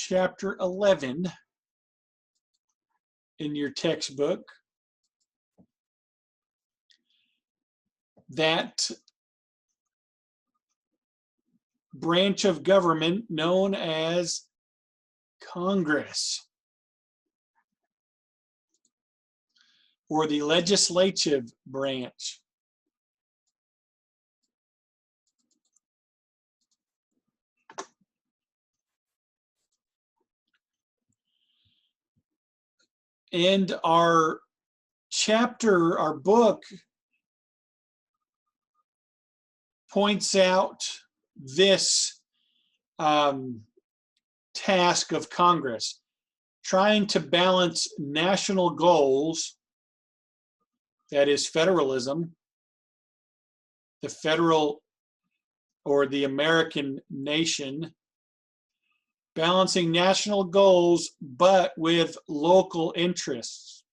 chapter 11 in your textbook. That branch of government known as Congress, or the legislative branch. And our chapter, our book, points out this task of Congress, trying to balance national goals, that is federalism, the federal or the American nation, balancing national goals but with local interests.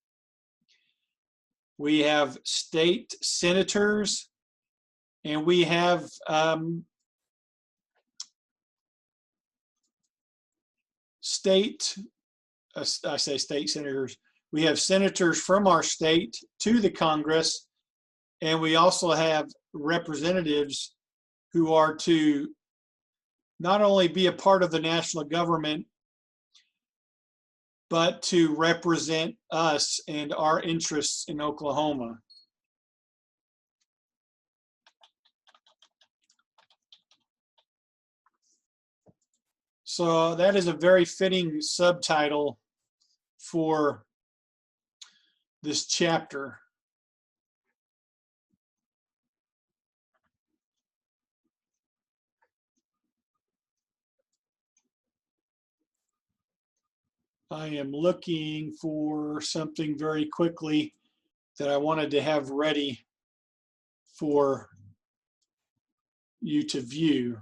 We have state senators and we have I say state senators, we have senators from our state to the Congress, and we also have representatives who are to not only be a part of the national government, but to represent us and our interests in Oklahoma. So that is a very fitting subtitle for this chapter. I am looking for something very quickly that I wanted to have ready for you to view.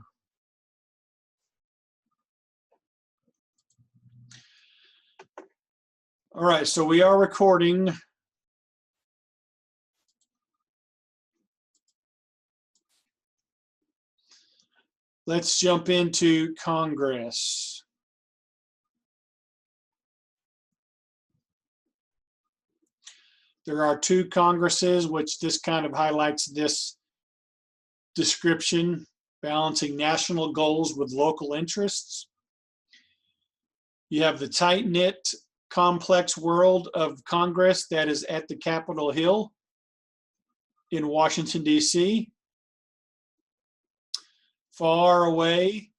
All right, so we are recording. Let's jump into Congress. There are two Congresses, which this kind of highlights this description, balancing national goals with local interests. You have the tight-knit, complex world of Congress that is at the Capitol Hill in Washington, D.C., far away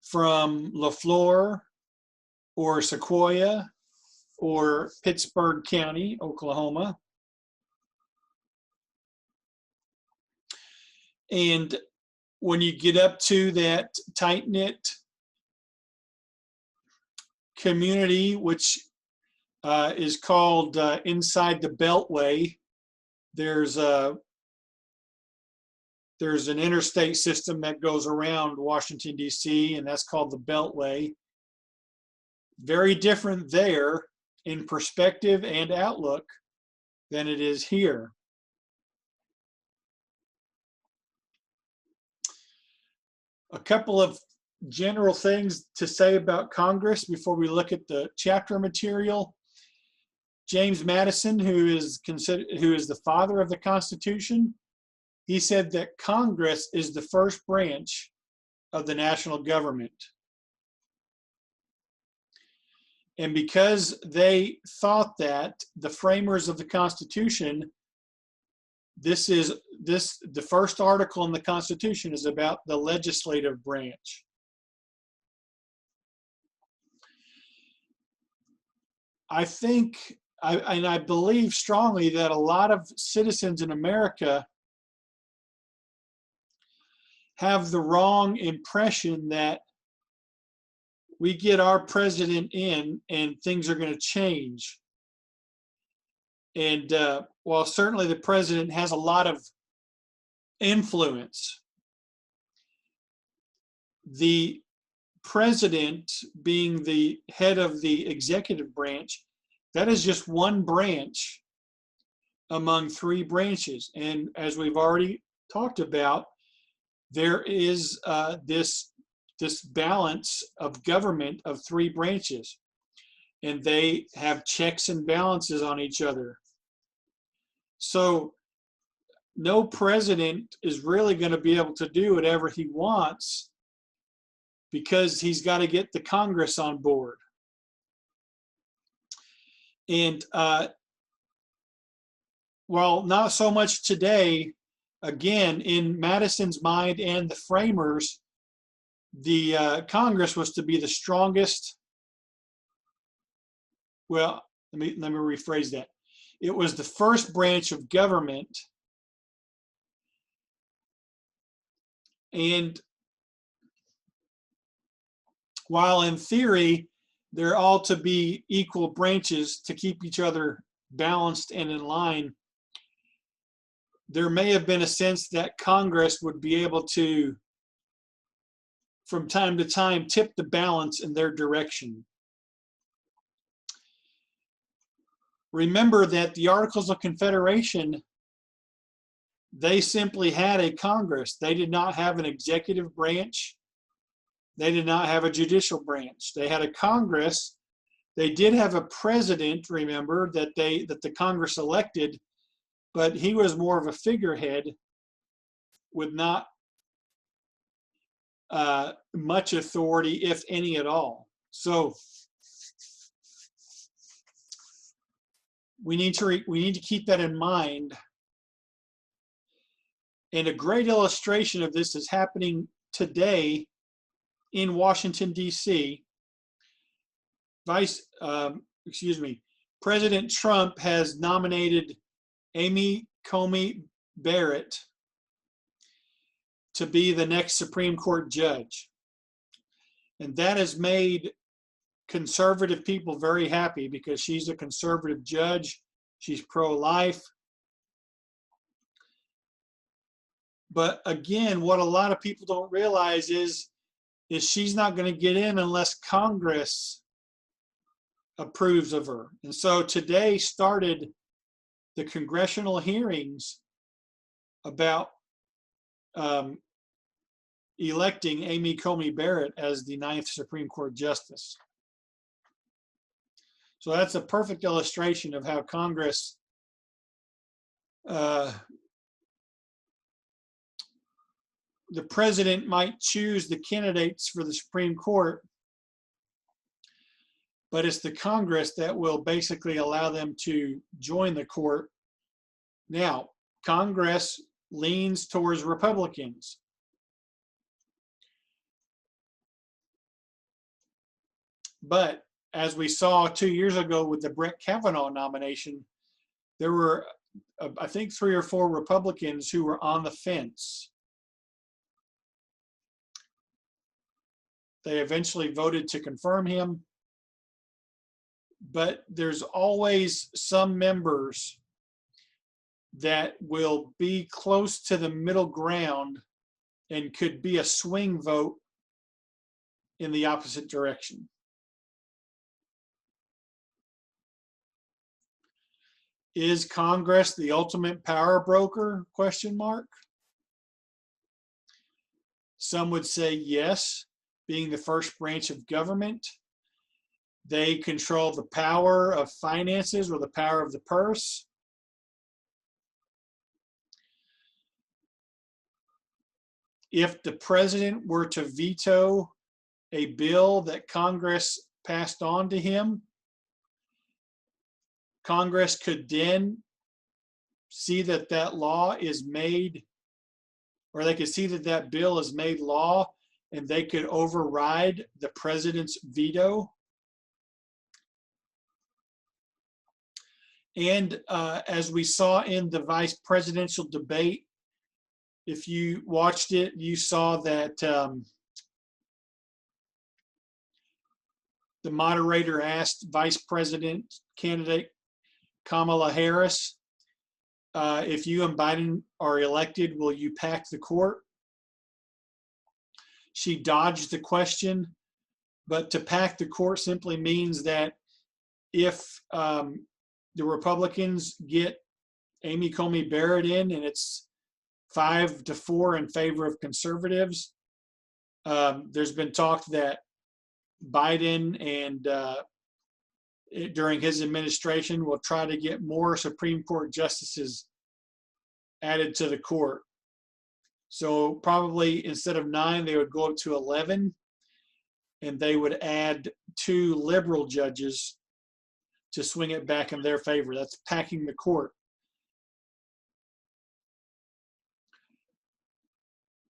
from LaFleur or Sequoia or Pittsburgh County, Oklahoma. And when you get up to that tight-knit community, which is called inside the Beltway, there's an interstate system that goes around Washington, D.C., and that's called the Beltway. Very different there in perspective and outlook than it is here. A couple of general things to say about Congress before we look at the chapter material. James Madison, who is the father of the Constitution, he said that Congress is the first branch of the national government. And because they thought that, the framers of the Constitution, the first article in the Constitution is about the legislative branch. I think, and I believe strongly that a lot of citizens in America have the wrong impression that we get our president in and things are going to change. And while certainly the president has a lot of influence, the president being the head of the executive branch, that is just one branch among three branches. And as we've already talked about, there is this this balance of government of three branches, and they have checks and balances on each other. So no president is really going to be able to do whatever he wants because he's got to get the Congress on board. And while not so much today, again, in Madison's mind and the framers, the Congress was to be the strongest. Well, let me rephrase that. It was the first branch of government, and while in theory they're all to be equal branches to keep each other balanced and in line, there may have been a sense that Congress would be able to, from time to time, tip the balance in their direction. Remember that the Articles of Confederation, they simply had a Congress. They did not have an executive branch. They did not have a judicial branch. They had a Congress. They did have a president, remember, that the Congress elected, but he was more of a figurehead with not much authority, if any at all. So we need to keep that in mind. And a great illustration of this is happening today in Washington, D.C. President Trump has nominated Amy Coney Barrett to be the next Supreme Court judge. And that has made conservative people very happy because she's a conservative judge. She's pro-life. But again, what a lot of people don't realize is she's not going to get in unless Congress approves of her. And so today started the congressional hearings about electing Amy Coney Barrett as the 9th Supreme Court Justice. So that's a perfect illustration of how Congress the president might choose the candidates for the Supreme Court, but it's the Congress that will basically allow them to join the court. Now, Congress leans towards Republicans. But as we saw 2 years ago with the Brett Kavanaugh nomination, there were, I think, 3 or 4 Republicans who were on the fence. They eventually voted to confirm him, but there's always some members that will be close to the middle ground and could be a swing vote in the opposite direction. Is Congress the ultimate power broker? Question mark. Some would say yes, being the first branch of government. They control the power of finances or the power of the purse. If the president were to veto a bill that Congress passed on to him, Congress could then see that that law is made, or they could see that that bill is made law, and they could override the president's veto. And as we saw in the vice presidential debate, if you watched it, you saw that the moderator asked Vice President candidate Kamala Harris, if you and Biden are elected, will you pack the court? She dodged the question, but to pack the court simply means that if the Republicans get Amy Coney Barrett in and it's 5-4 in favor of conservatives, There's been talk that Biden and during his administration will try to get more Supreme Court justices added to the court. So probably instead of 9, they would go up to 11, and they would add 2 liberal judges to swing it back in their favor. That's packing the court.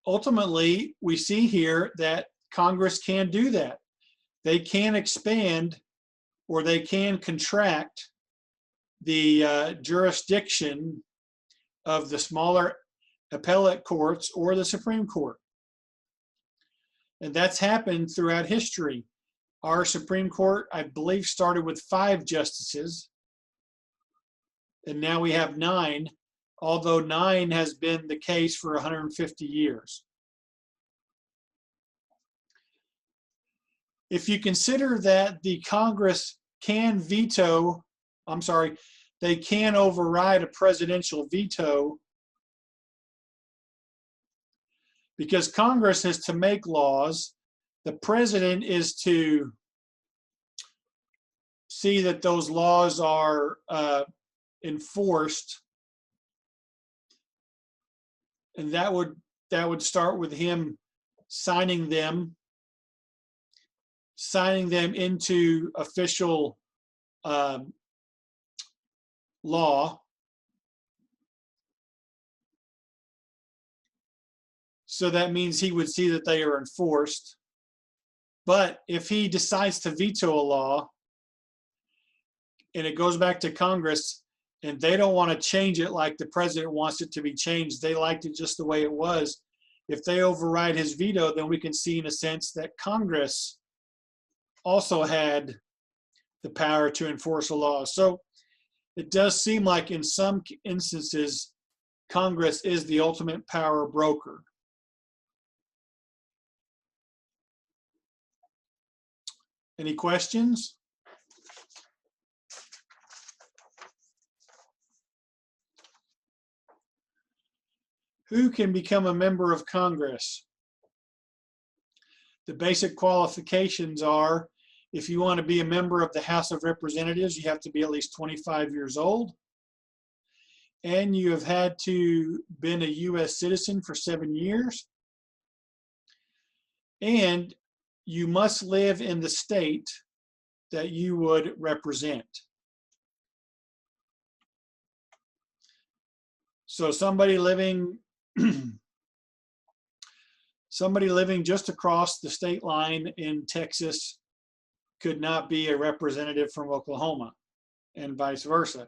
Ultimately, we see here that Congress can do that. They can expand or they can contract the jurisdiction of the smaller appellate courts or the Supreme Court. And that's happened throughout history. Our Supreme Court, I believe, started with 5 justices, and now we have 9, although 9 has been the case for 150 years. If you consider that the Congress can they can override a presidential veto, because Congress is to make laws, the president is to see that those laws are enforced, and that would start with him signing them into official law. So that means he would see that they are enforced. But if he decides to veto a law and it goes back to Congress and they don't want to change it like the president wants it to be changed, they liked it just the way it was, if they override his veto, then we can see in a sense that Congress also had the power to enforce a law. So it does seem like in some instances, Congress is the ultimate power broker. Any questions? Who can become a member of Congress? The basic qualifications are, if you want to be a member of the House of Representatives, you have to be at least 25 years old, and you have had to been a U.S. citizen for 7 years, and you must live in the state that you would represent. So somebody living just across the state line in Texas could not be a representative from Oklahoma, and vice versa.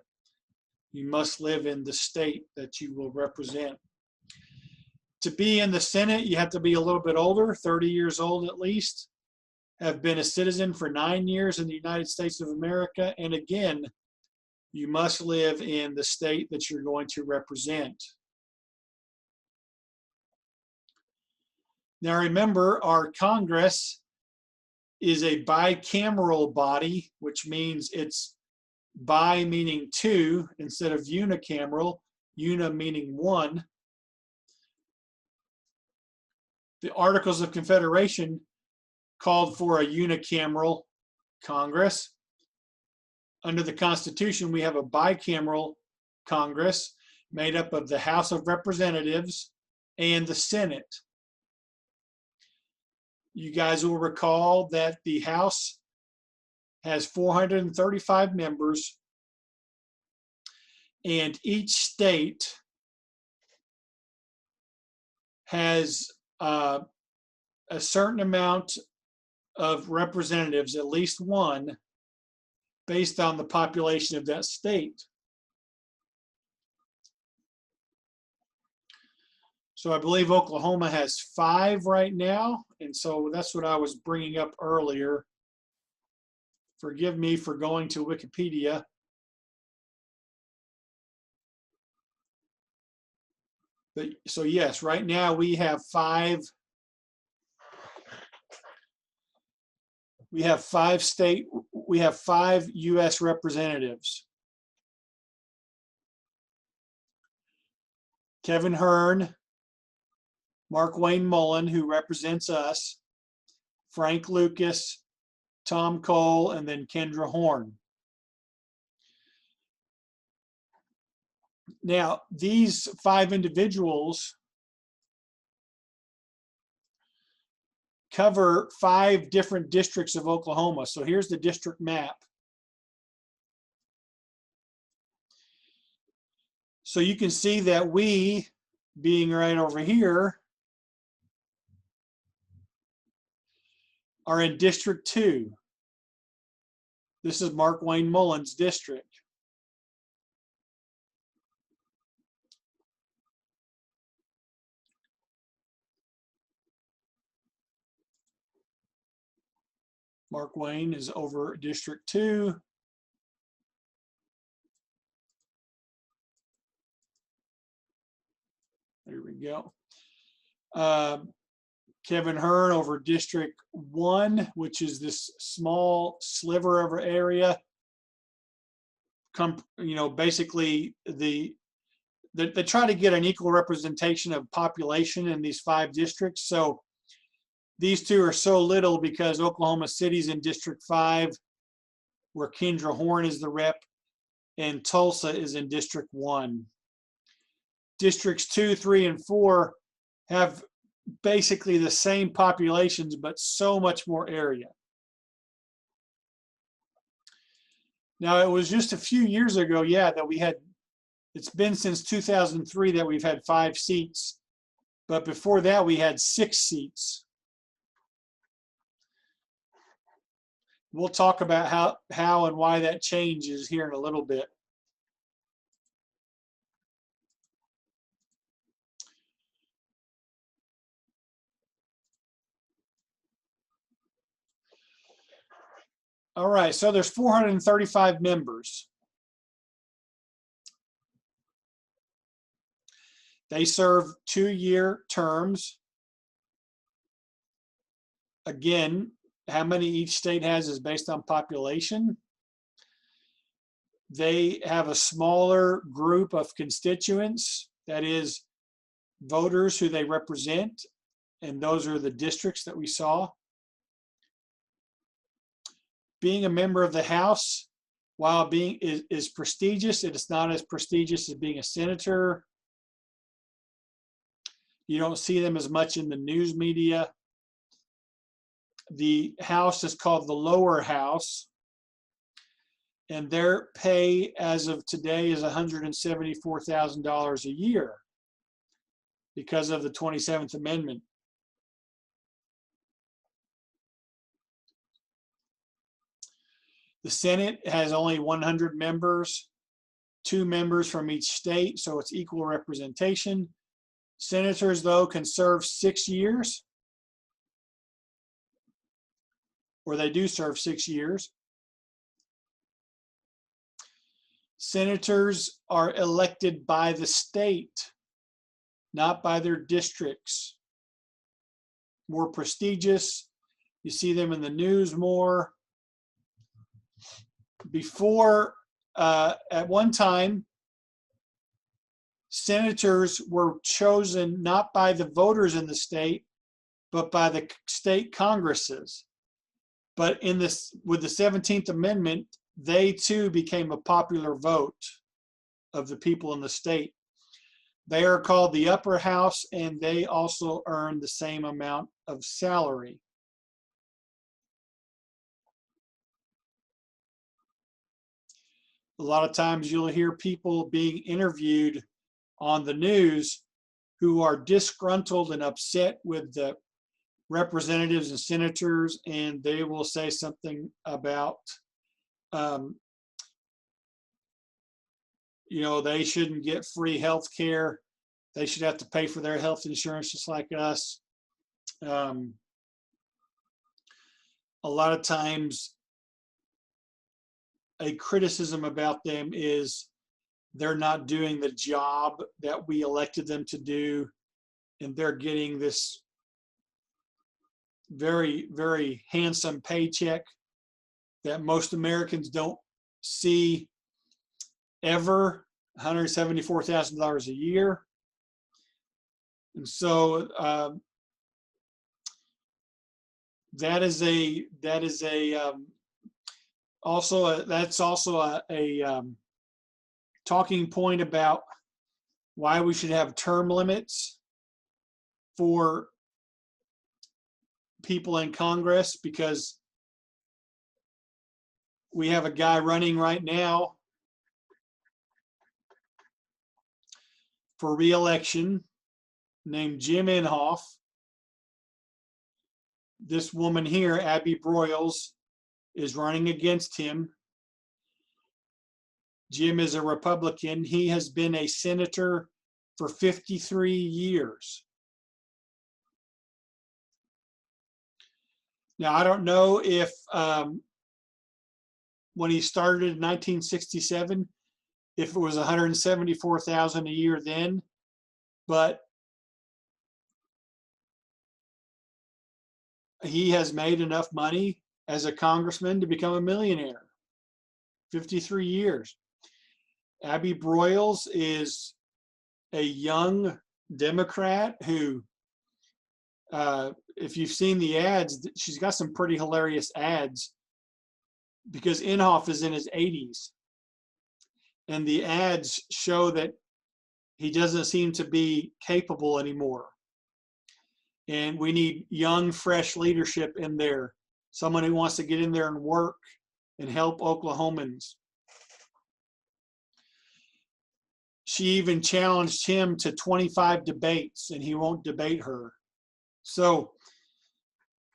You must live in the state that you will represent. To be in the Senate, you have to be a little bit older, 30 years old at least, have been a citizen for 9 years in the United States of America, and again, you must live in the state that you're going to represent. Now remember, our Congress is a bicameral body, which means it's bi meaning 2 instead of unicameral, una meaning 1. The Articles of Confederation called for a unicameral Congress. Under the Constitution, we have a bicameral Congress made up of the House of Representatives and the Senate. You guys will recall that the House has 435 members, and each state has a certain amount of representatives, at least one, based on the population of that state. So I believe Oklahoma has 5 right now, and so that's what I was bringing up earlier. Forgive me for going to Wikipedia. But, so yes, right now we have 5. We have 5 U.S. representatives. Kevin Hern, Mark Wayne Mullen, who represents us, Frank Lucas, Tom Cole, and then Kendra Horn. Now, these 5 individuals cover 5 different districts of Oklahoma. So here's the district map. So you can see that we, being right over here, are in District 2. This is Mark Wayne Mullen's district. Mark Wayne is over District 2. There we go. Kevin Hearn over District 1, which is this small sliver of area. Basically they try to get an equal representation of population in these 5 districts. So these 2 are so little because Oklahoma City's in District 5, where Kendra Horn is the rep, and Tulsa is in District 1. Districts 2, 3, and 4 have basically the same populations, but so much more area. Now, it was just a few years ago, that it's been since 2003 that we've had 5 seats, but before that we had 6 seats. We'll talk about how and why that changes here in a little bit. All right, so there's 435 members. They serve 2-year terms. Again, how many each state has is based on population. They have a smaller group of constituents, that is, voters who they represent, and those are the districts that we saw. Being a member of the House, while being is prestigious, it is not as prestigious as being a senator. You don't see them as much in the news media. The House is called the lower house, and their pay as of today is $174,000 a year because of the 27th Amendment. The Senate has only 100 members, 2 members from each state, so it's equal representation. Senators, though, can serve 6 years, or they do serve 6 years. Senators are elected by the state, not by their districts. More prestigious. You see them in the news more. Before, at one time, senators were chosen not by the voters in the state, but by the state congresses. But with the 17th Amendment, they too became a popular vote of the people in the state. They are called the upper house, and they also earn the same amount of salary. A lot of times you'll hear people being interviewed on the news who are disgruntled and upset with the representatives and senators, and they will say something about, they shouldn't get free health care. They should have to pay for their health insurance just like us. A lot of times a criticism about them is they're not doing the job that we elected them to do, and they're getting this very, very handsome paycheck that most Americans don't see ever, $174,000 a year. And so that is also a talking point about why we should have term limits for people in Congress, because we have a guy running right now for re-election named Jim Inhofe. This woman here, Abby Broyles, is running against him. Jim is a Republican. He has been a senator for 53 years. Now, I don't know if when he started in 1967, if it was 174,000 a year then, but he has made enough money as a congressman to become a millionaire. 53 years. Abby Broyles is a young Democrat who, if you've seen the ads, she's got some pretty hilarious ads, because Inhofe is in his 80s. And the ads show that he doesn't seem to be capable anymore. And we need young, fresh leadership in there. Someone who wants to get in there and work and help Oklahomans. She even challenged him to 25 debates, and he won't debate her. So,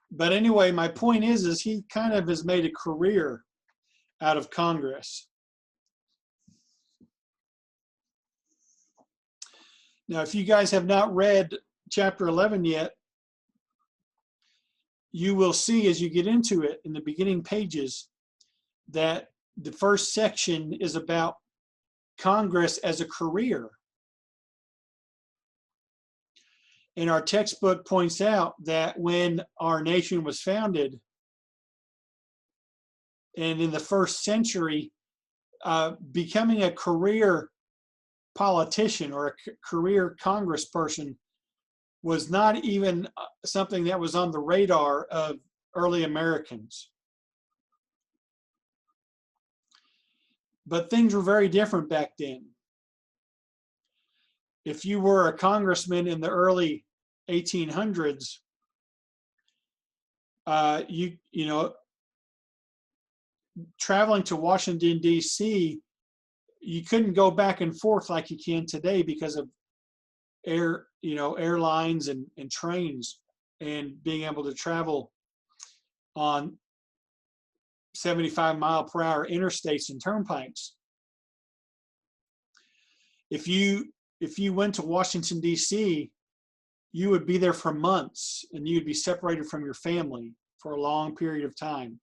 but anyway, my point is he kind of has made a career out of Congress. Now, if you guys have not read chapter 11 yet, you will see as you get into it in the beginning pages that the first section is about Congress as a career. And our textbook points out that when our nation was founded, and in the first century, becoming a career politician or a career congressperson was not even something that was on the radar of early Americans. But things were very different back then. If you were a congressman in the early 1800s, you know, traveling to Washington, D.C., you couldn't go back and forth like you can today because of airlines and trains, and being able to travel on 75-mile-per-hour interstates and turnpikes. If you went to Washington, D.C., you would be there for months, and you'd be separated from your family for a long period of time.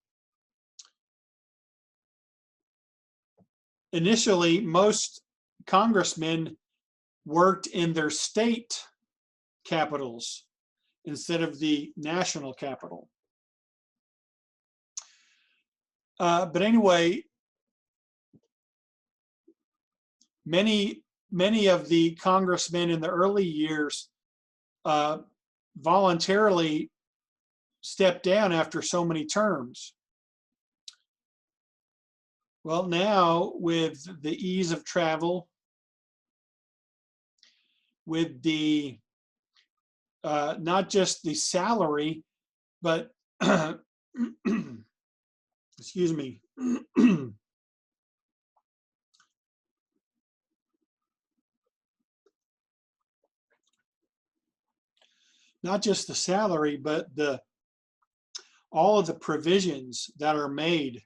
Initially, most congressmen worked in their state capitals instead of the national capital. But anyway, many of the congressmen in the early years voluntarily stepped down after so many terms. Well, now with the ease of travel, with the not just the salary, but excuse me, not just the salary, but all of the provisions that are made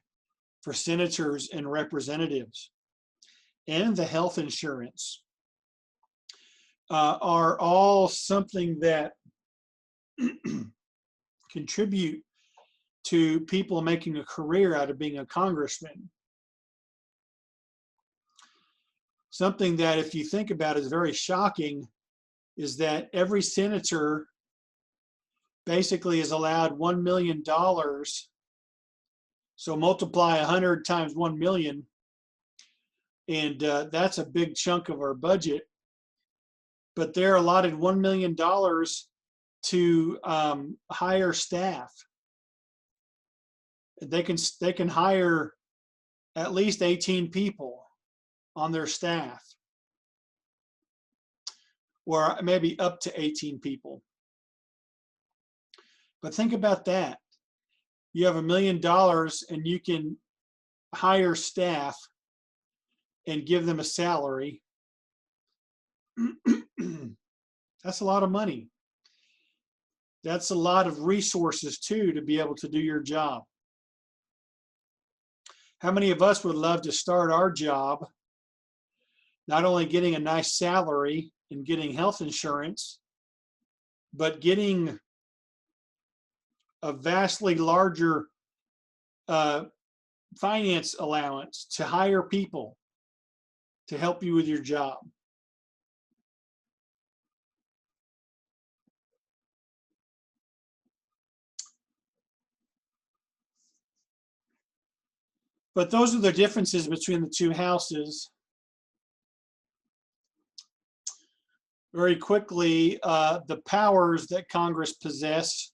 for senators and representatives, and the health insurance are all something that contribute to people making a career out of being a congressman. Something that, if you think about, is very shocking is that every senator basically is allowed $1 million. So multiply 100 times 1 million, and that's a big chunk of our budget. but they're allotted $1 million to hire staff. They can hire at least 18 people on their staff, or maybe up to 18 people. But think about that. You have $1 million and you can hire staff and give them a salary. That's a lot of money. That's a lot of resources too to be able to do your job. How many of us would love to start our job not only getting a nice salary and getting health insurance, but getting a vastly larger finance allowance to hire people to help you with your job? But those are the differences between the two houses. Very quickly, the powers that Congress possess.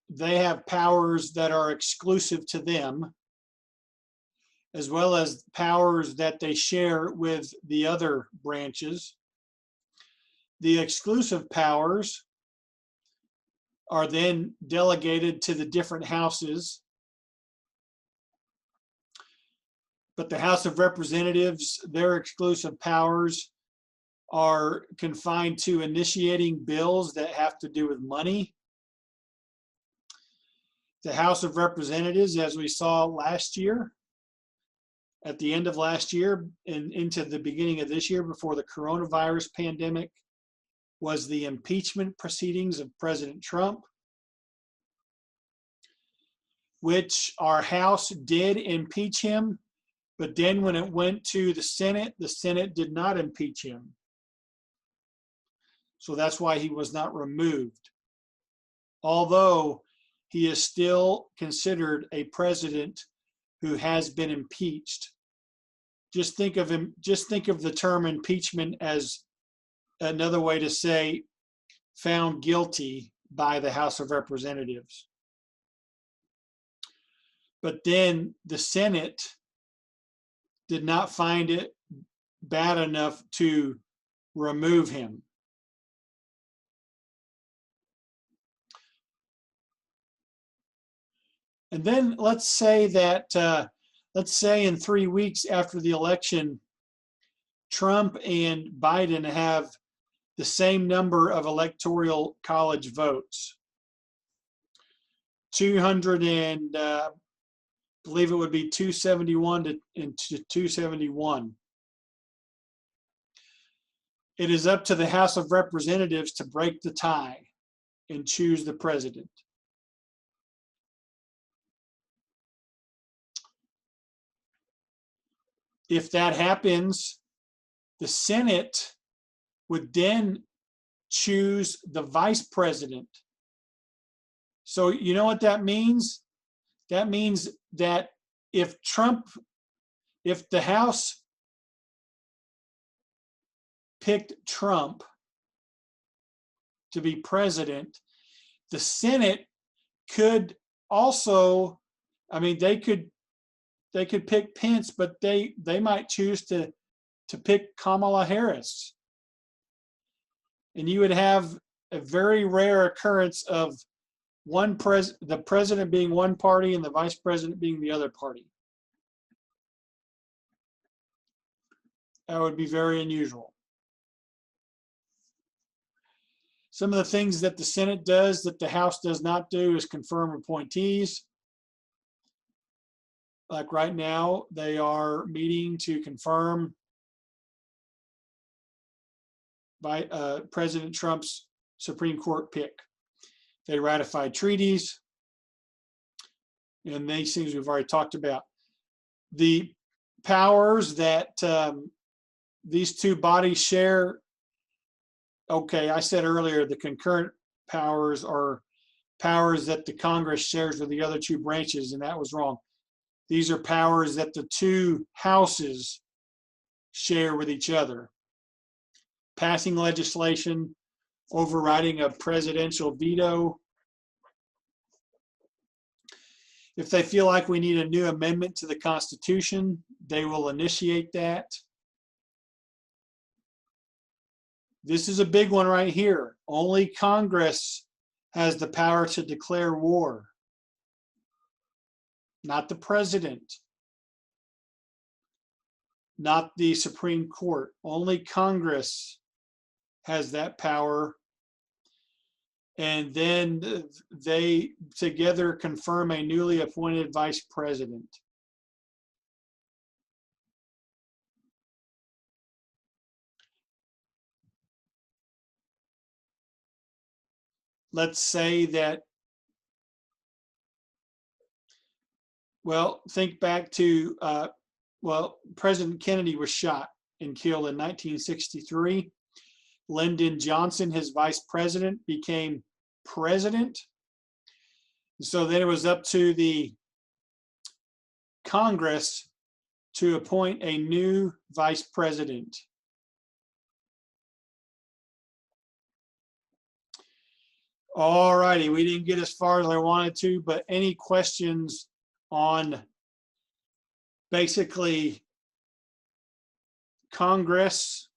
They have powers that are exclusive to them, as well as powers that they share with the other branches. The exclusive powers are then delegated to the different houses. But the House of Representatives, their exclusive powers are confined to initiating bills that have to do with money. The House of Representatives, as we saw last year, at the end of last year and into the beginning of this year before the coronavirus pandemic, was the impeachment proceedings of President Trump, which our House did impeach him, but then when it went to the Senate did not impeach him. So that's why he was not removed, although he is still considered a president who has been impeached. Just think of the term impeachment as another way to say found guilty by the House of Representatives. But then the Senate did not find it bad enough to remove him. And then let's say in 3 weeks after the election, Trump and Biden have the same number of electoral college votes. 200 and I believe it would be 271 to 271. It is up to the House of Representatives to break the tie and choose the president. If that happens, the Senate would then choose the vice president. So you know what that means? That means that if the House picked Trump to be president, the Senate could also, they could pick Pence, but they might choose to pick Kamala Harris. And you would have a very rare occurrence of the president being one party and the vice president being the other party. That would be very unusual. Some of the things that the Senate does that the House does not do is confirm appointees. Like right now, they are meeting to confirm by President Trump's Supreme Court pick. They ratified treaties, and these things we've already talked about. The powers that these two bodies share, okay, I said earlier the concurrent powers are powers that the Congress shares with the other two branches, and that was wrong. These are powers that the two houses share with each other. Passing legislation, overriding a presidential veto. If they feel like we need a new amendment to the Constitution, they will initiate that. This is a big one right here. Only Congress has the power to declare war, not the president, not the Supreme Court. Only Congress has that power. And then they together confirm a newly appointed vice president. Let's say that, well, think back to, President Kennedy was shot and killed in 1963. Lyndon Johnson, his vice president, became president. So then it was up to the Congress to appoint a new vice president. All righty, we didn't get as far as I wanted to, but any questions on basically Congress,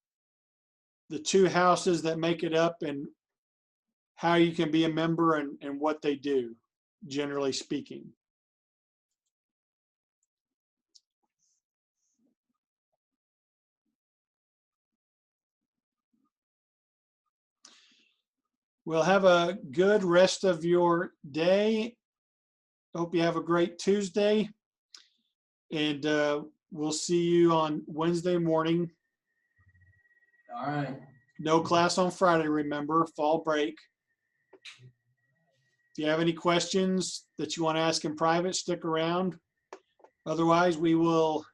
the two houses that make it up, and how you can be a member and what they do, generally speaking? Well, have a good rest of your day. Hope you have a great Tuesday. And we'll see you on Wednesday morning. All right. No class on Friday, remember, fall break. If you have any questions that you want to ask in private, stick around. Otherwise, we will